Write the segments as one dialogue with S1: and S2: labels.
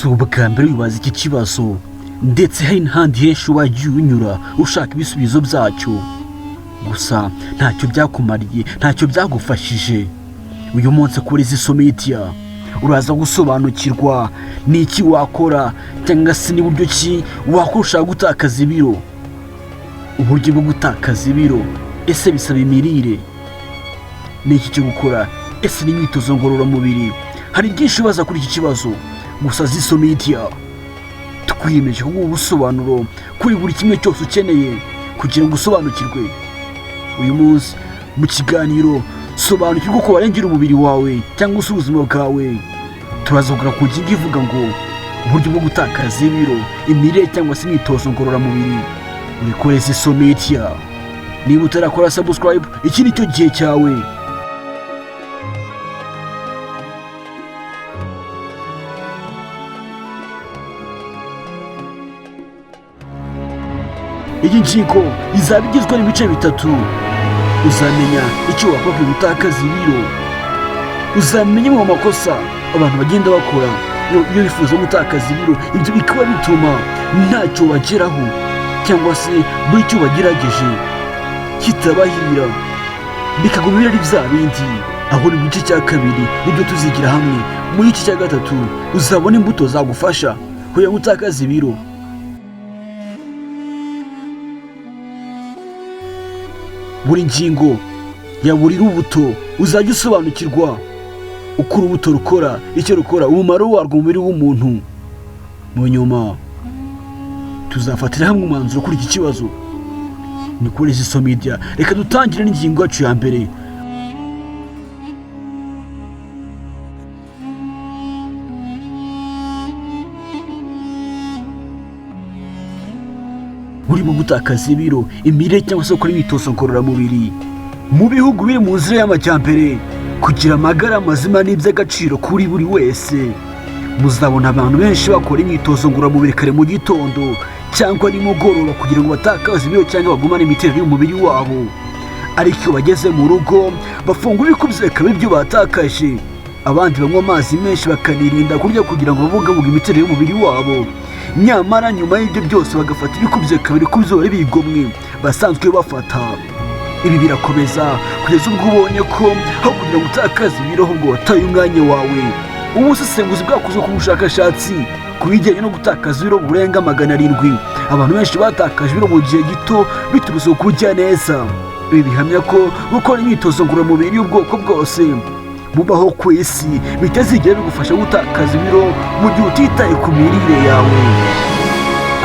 S1: si ubwa mbere wibaza iki kibazo ndetse hari n'ahandi henshi wagiye unyura ushaka ibisubizo byacyo, gusa ntacyo byakumariye, ntacyo byagufashije. Uyu munsi kuri Ziso Media uraza gusobanukirwa n'iki wakora cyangwa se n'uburyo ki wakurusha gutakaza ibiro. Uburyo bwo gutakaza ibiro, ese bisaba imirire? Ni iki cyo gukora? Ese ni imyitozo ngororamubiri? Hari byinshi ubaza kuri iki kibazo, gusa Ziso Media twiyemeje kuguha ubusobanuro kuri buri kimwe cyose ukeneye kugira ngo usobanukirwe. Uyu munsi mu kiganiro sobanukirwa uko warengera umubiri wawe cyangwa se ubuzima bwawe. Turaza kugira ku ngingo ivuga ngo uburyo bwo gutakaza ibiro, imirire cyangwa se imyitozo ngororamubiri. Uri kuri Ziso Media. Niba utarakora subscribe, iki ni cyo gihe cyawe. Iyi ngingo izaba igizwe n'ibice bitatu. Uzamenya icyo wakora kugira gutakaza ibiro, uzamenya mu makosa abantu bagenda bakora iyo bifuza gutakaza ibiro, ibyo bikaba bituma ntacyo bageraho cyangwa se buri cyo bagerageje kitabahira, bikaguma ari bya bindi. Aho ni mu gice cya kabiri nibyo tuzigira hamwe. Mu gice cya gatatu uzabona imbuto zagufasha kugira gutakaza ibiro. Buri ngingo ya buri rubuto uzajya usobanukirwa uko urubuto rukora, icyo rukora, umumaro warwo mu mubiri w'umuntu. Mu nyuma tuzafatira hamwe umwanzuro kuri iki kibazo. Ni kuri Ziso Media. Reka dutangire n'ingingo yacu ya mbere. Urimo gutakaza ibiro, imirire cyangwa se gukora imyitozo ngororamubiri. Mu bihugu biri mu nzira y'amajyambere, kugira amagara mazima ni iby'agaciro kuri buri wese. Muzabona abantu benshi bakora imyitozo ngororamubiri kare mu gitondo cyangwa nimugoroba kugira ngo batakaze ibiro cyangwa bagumane imiterere y'umubiri wabo. Ariko iyo bageze mu rugo bafungura ibikubye bikaba ibyo batakaje. Abandi banywa amazi menshi bakanirinda kurya kugira ngo babungabunge imiterere y'umubiri wabo. Nyamara nyuma y'ibyo byose bagafata ibikubye kabiri ku byo bari bigomwe basanzwe bafata. Ibi birakomeza kugeza ubwo ubonye ko aho kugira ngo utakaze ibiro ahubwo wataye umwanya wawe. Ubusesenguzi bwakozwe ku bushakashatsi ku bijyanye no gutakaza ibiro burenga 700. Abantu benshi batakaje ibiro mu gihe gito biturutse ku kurya neza. Ibi bihamya ko gukora imyitozo ngororamubiri y'ubwoko bwose bubaho ku isi bitazigera bigufasha gutakaza ibiro mu gihe utitaye ku mirire yawe.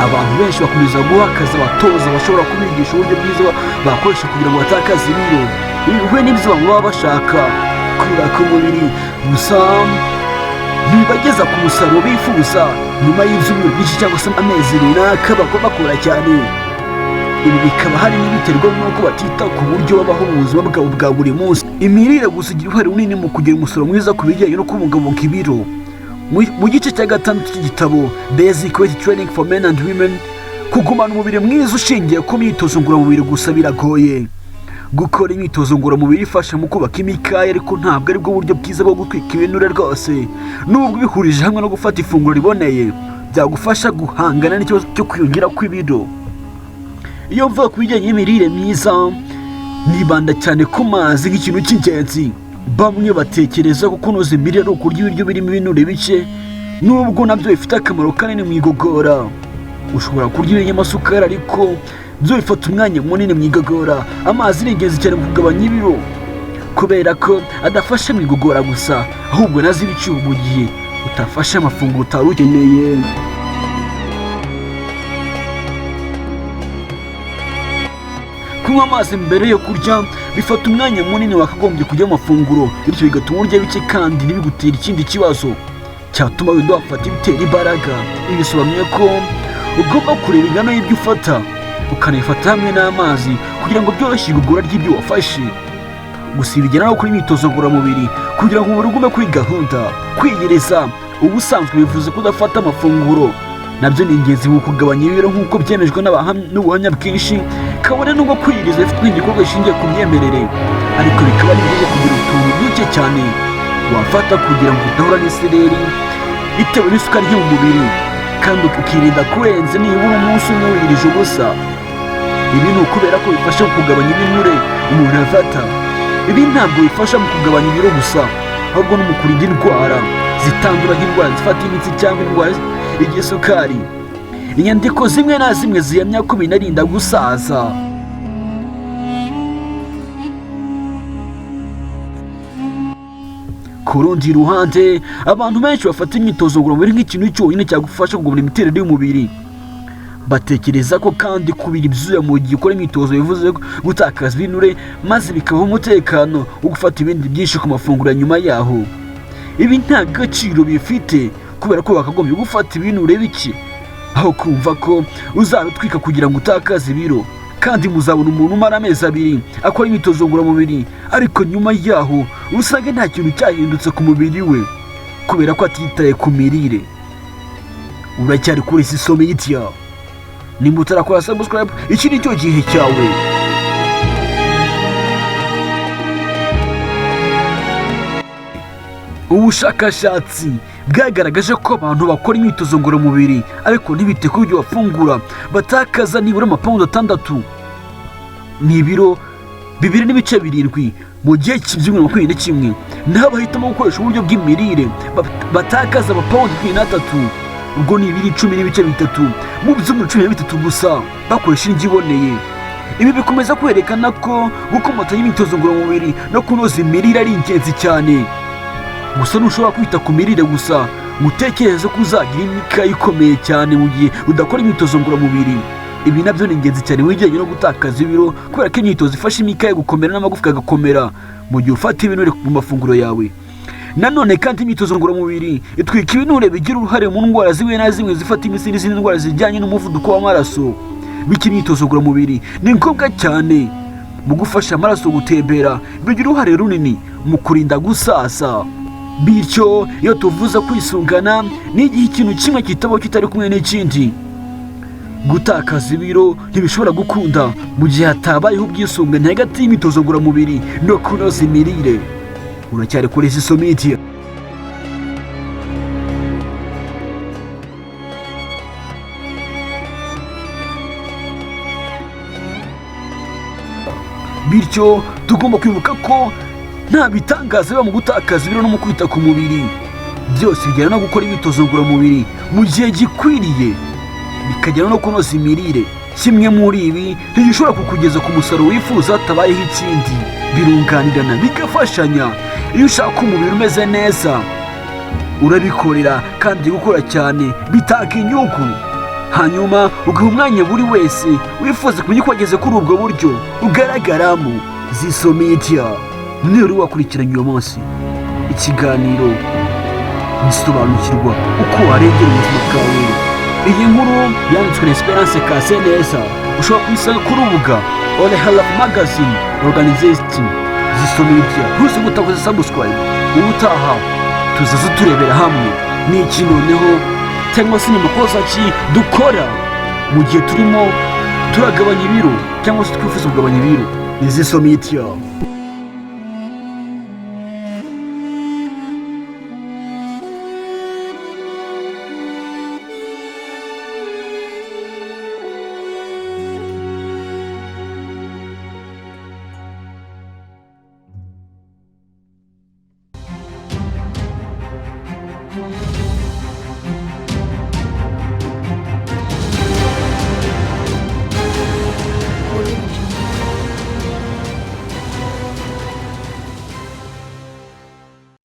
S1: Abantu benshi bakomeza guhakaza abatoza bashobora kubigisha uburyo bwiza bakoresha kugira ngo batakaze ibiro bihuye n'ibyo baba bashaka kubaka umubiri, gusa ntibageza ku musaruro bifuza nyuma y'ibyumweru byinshi cyangwa se amezi runaka bakora cyane. Ibi bikaba hari n'ibiterwa n'uko batita ku buryo babaho mu buzima bwabo bwa buri munsi. Imirire gusa igira uruhare runini mu kugira umusaruro mwiza ku bijyanye no kubungabunga ibiro. Mu gice cya gatandatu cy'igitabo Basic Weight Training for Men and Women, kugumana umubiri mwiza ushingiye ku myitozo ngororamubiri gusa biragoye. Gukora imyitozo ngororamubiri ifasha mu kubaka imikaya, ariko ntabwo ari bwo buryo bwiza bwo gutwika ibinure rwose. Nubwo bihurije hamwe no gufata ifunguro riboneye byagufasha guhangana n'ikibazo cyo kwiyongera kw'ibiro. Iyo mvuga ku bijyanye n'imirire myiza nibanda cyane ku mazi nk'ikintu cy'ingenzi. Bamwe batekereza ko kunoza imirire ari ukurya ibiryo birimo ibinure bike, nubwo nabyo bifite akamaro kanini mu igogora. Ushobora kurya ibinyamasukari ariko byo bifata umwanya munini mu igogora. Amazi ni ingenzi cyane mu kugabanya ibiro kubera ko adafasha mu igogora gusa, ahubwo nazo ibiciro mu gihe utafashe amafunguro utari ukeneye. Kunywa amazi mbere yo kurya bifata umwanya munini wakagombye kujya mu mafunguro, bityo bigatuma urya bike kandi ntibigutere ikindi kibazo cyatuma wenda wafata ibitera imbaraga. Ibi bisobanuye ko ugomba kureba ingano y'ibyo ufata ukanabifata hamwe n'amazi kugira ngo byoroshye igogora ry'ibyo wafashe. Gusa ibigera no kuri imyitozo ngororamubiri kugira ngo umubiri ugume kuri gahunda. Kwiyereza ubusanzwe bivuze kudafata amafunguro, nabyo ni ingenzi mu kugabanya ibiro nk'uko byemejwe n'ubuhamya bwinshi. Kabone nubwo kwiyiriza bifite igikorwa gishingiye ku myemerere, ariko bikaba ari ngombwa kugira utuntu duke cyane wafata kugira ngo udahura n'isereri itewe n'isukari nke mu mubiri, kandi ukirinda kurenza nibura umunsi umwe wirije ubusa. Ibi ni ukubera ko bifasha mu kugabanya ibinure umuntu afata. Ibi ntabwo bifasha mu kugabanya ibiro gusa, ahubwo no mu kurinda indwara zitandura nk'indwara zifata imitsi cyangwa indwara y'igisukari. Inyandiko zimwe na zimwe zihamya ko binarinda gusaza. Ku rundi ruhande, abantu benshi bafata imyitozo ngororamubiri nk'ikintu cyonyine cyagufasha kugabanya imiterere y'umubiri. Batekereza ko kandi kubira ibyuya mu gihe ukora imyitozo bivuze gutakaza ibinure, maze bikabaho umutekano wo gufata ibindi byinshi ku mafunguro ya nyuma yaho. Ibi nta gaciro bifite, kubera ko wakagombye gufata ibinure bike aho kumva ko uzabitwika kugira ngo utakaze ibiro. Kandi muzabona umuntu umara amezi 2 akora imyitozo ngororamubiri, ariko nyuma yaho usanga nta kintu cyahindutse ku mubiri we, kubera ko atitaye ku mirire. Uracyari kuri Siso Media. Nimba utarakora subscribe, iki ni cyo gihe cyawe. Ubushakashatsi bwagaragaje ko abantu bakora imyitozo ngororamubiri ariko ntibite ku byo bafungura batakaza nibura amapawundi 6 n'ibiro 2.7 mu gihe cy'ibyumweru 21. Naho bahitamo gukoresha uburyo bw'imirire batakaza amapawundi 13, ubwo ni ibiri 10.3 mu byumweru 13 gusa bakoresha indyo iboneye. Ibi bikomeza kwerekana ko gukomatanya imyitozo ngororamubiri no kunoza imirire ari ingenzi cyane. Gusa ntushobora kwita ku mirire gusa mutekereze ko uzagira imikaya ikomeye cyane mu gihe udakora imyitozo ngororamubiri. Ibi nabyo ni ingenzi cyane mu bijyanye no gutakaza ibiro, kubera ko imyitozo ifasha imikaya gukomera n'amagufwa agakomera mu gihe ufata ibinure mu mafunguro yawe. Nanone kandi imyitozo ngororamubiri itwika ibinure bigira uruhare mu ndwara zimwe na zimwe zifata imitsi n'izindi ndwara zijyanye n'umuvuduko w'amaraso. Bityo imyitozo ngororamubiri ni ngombwa cyane mu gufasha amaraso gutembera, bigira uruhare runini mu kurinda gusaza. Bityo iyo tuvuze kwisungana, ni igihe ikintu kimwe kitaba kitari kumwe n'ikindi. Gutakaza ibiro ntibishobora gukunda mu gihe hatabayeho ubwisungane hagati y'imyitozo ngororamubiri no kunoza imirire. Uracyari kuri Siso Media. Bityo tugomba kwibuka ko nta bitangaza biba mu gutakaza ibiro no mu kwita ku mubiri. Byose bijyana no gukora imyitozo ngororamubiri mu gihe gikwiriye, bikajyana no kunoza imirire. Kimwe muri ibi ntigishobora kukugeza ku musaruro wifuza hatabayeho ikindi. Birunganirana, bigafashanya. Iyo ushaka umubiri umeze neza, urabikorera, kandi gukora cyane bitanga inyungu. Hanyuma ugaha umwanya buri wese wifuza kumenya ko wageze kuri ubwo buryo ugaragaramo. Siso Media. Niba wakurikiranye uyu munsi ikiganiro gisobanukirwa uko warengera ubuzima bwawe, iyi nkuru yanditswe na Esperance Kaseneza. Ushobora kuyisanga ku rubuga Ole Health Magazine Organization. Siso Media. Ntuzi gutakoze subscribe. Ubutaha tuzaza turebera hamwe ni iki noneho cyangwa se ni makosa ki dukora mu gihe turimo turagabanya ibiro cyangwa se twifuza kugabanya ibiro. Ni Siso Media.